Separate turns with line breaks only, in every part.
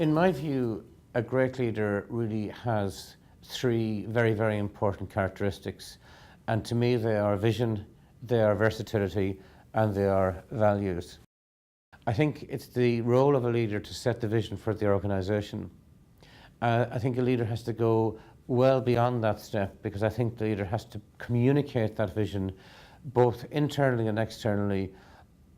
In my view, a great leader really has three very, very important characteristics. And to me, they are vision, they are versatility, and they are values. I think it's the role of a leader to set the vision for the organisation. I think a leader has to go well beyond that step, because I think the leader has to communicate that vision both internally and externally,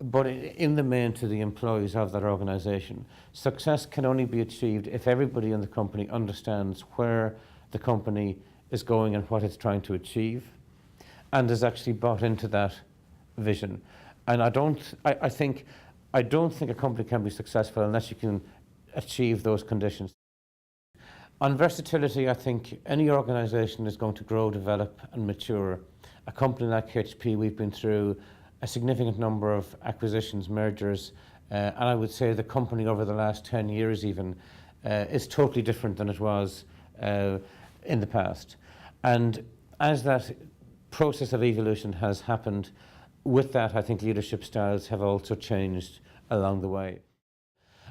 but in the main to the employees of that organisation. Success can only be achieved if everybody in the company understands where the company is going and what it's trying to achieve, and is actually bought into that vision. And I don't think a company can be successful unless you can achieve those conditions. On versatility, I think any organisation is going to grow, develop and mature. A company like HP, we've been through a significant number of acquisitions, mergers, and I would say the company over the last 10 years even is totally different than it was in the past. And as that process of evolution has happened, with that I think leadership styles have also changed along the way.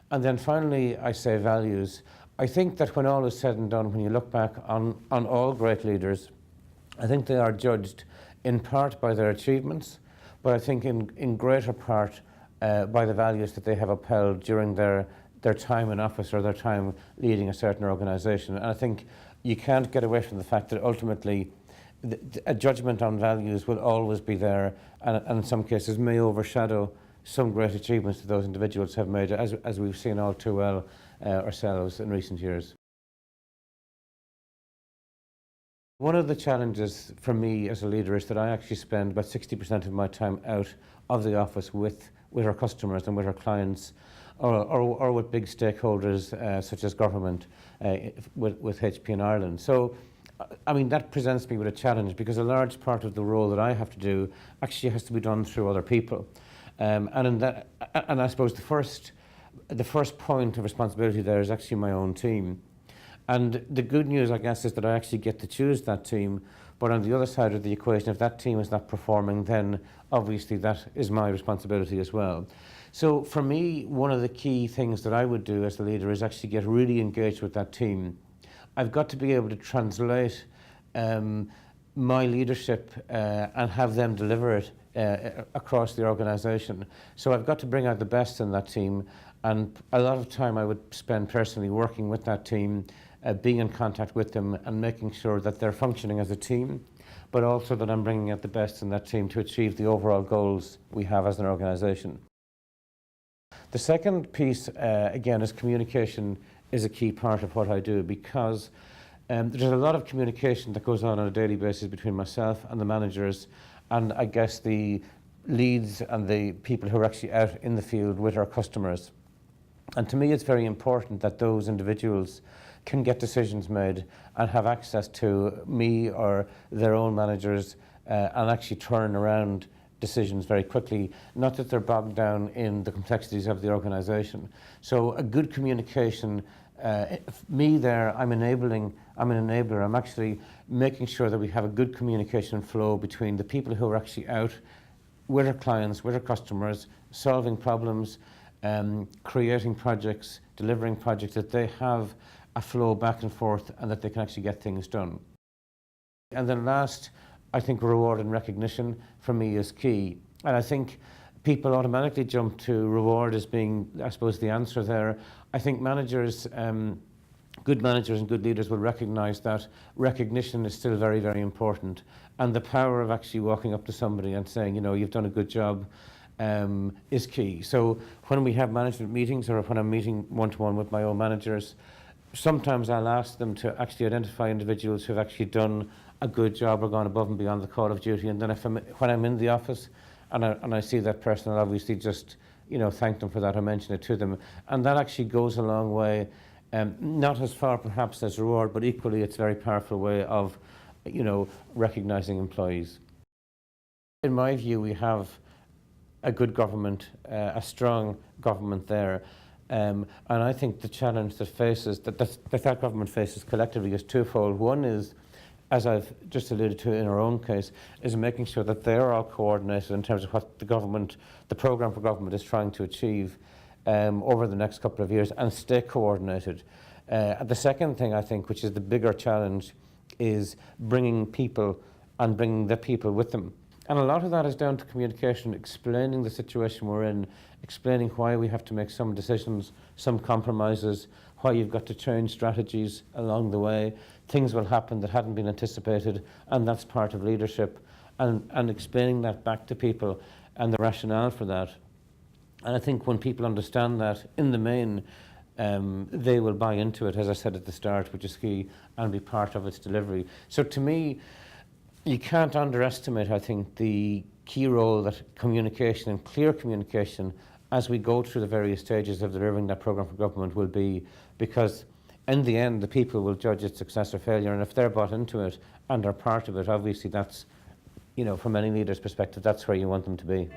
And then finally, I say values. I think that when all is said and done, when you look back on all great leaders, I think they are judged in part by their achievements, but I think in greater part by the values that they have upheld during their time in office or their time leading a certain organisation. And I think you can't get away from the fact that ultimately a judgment on values will always be there, and in some cases may overshadow some great achievements that those individuals have made, as we've seen all too well ourselves in recent years. One of the challenges for me as a leader is that I actually spend about 60% of my time out of the office with our customers and with our clients, or with big stakeholders such as government, with HP in Ireland. So, I mean, that presents me with a challenge, because a large part of the role that I have to do actually has to be done through other people. And I suppose the first point of responsibility there is actually my own team. And the good news, I guess, is that I actually get to choose that team. But on the other side of the equation, if that team is not performing, then obviously that is my responsibility as well. So for me, one of the key things that I would do as a leader is actually get really engaged with that team. I've got to be able to translate my leadership and have them deliver it across the organisation. So I've got to bring out the best in that team, and a lot of time I would spend personally working with that team, being in contact with them and making sure that they're functioning as a team, but also that I'm bringing out the best in that team to achieve the overall goals we have as an organisation. The second piece, again, is communication is a key part of what I do, because there's a lot of communication that goes on a daily basis between myself and the managers, and I guess the leads and the people who are actually out in the field with our customers. And to me, it's very important that those individuals can get decisions made and have access to me or their own managers and actually turn around decisions very quickly, not that they're bogged down in the complexities of the organisation. So a good communication, me there, I'm an enabler. I'm actually making sure that we have a good communication flow between the people who are actually out with our clients, with our customers, solving problems, creating projects, delivering projects, that they have a flow back and forth and that they can actually get things done. And then last, I think reward and recognition for me is key. And I think people automatically jump to reward as being, I suppose, the answer there. I think managers, good managers and good leaders will recognise that recognition is still very, very important. And the power of actually walking up to somebody and saying, you know, you've done a good job, is key. So when we have management meetings, or when I'm meeting one-to-one with my own managers, sometimes I'll ask them to actually identify individuals who have actually done a good job or gone above and beyond the call of duty. And then when I'm in the office and I see that person, I'll obviously just, you know, thank them for that or mention it to them. And that actually goes a long way, not as far perhaps as reward, but equally it's a very powerful way of, you know, recognising employees. In my view, we have a good government, a strong government there. And I think the challenge that government faces collectively is twofold. One is, as I've just alluded to in our own case, is making sure that they're all coordinated in terms of what the programme for government is trying to achieve, over the next couple of years and stay coordinated. The second thing I think, which is the bigger challenge, is bringing people and bringing the people with them. And a lot of that is down to communication, explaining the situation we're in, explaining why we have to make some decisions, some compromises, why you've got to change strategies along the way. Things will happen that hadn't been anticipated, and that's part of leadership, and explaining that back to people and the rationale for that. And I think when people understand that, in the main, they will buy into it, as I said at the start, which is key, and be part of its delivery. So to me, you can't underestimate, I think, the key role that communication and clear communication as we go through the various stages of delivering that programme for government will be, because in the end the people will judge its success or failure, and if they're bought into it and are part of it, obviously that's, you know, from any leader's perspective, that's where you want them to be.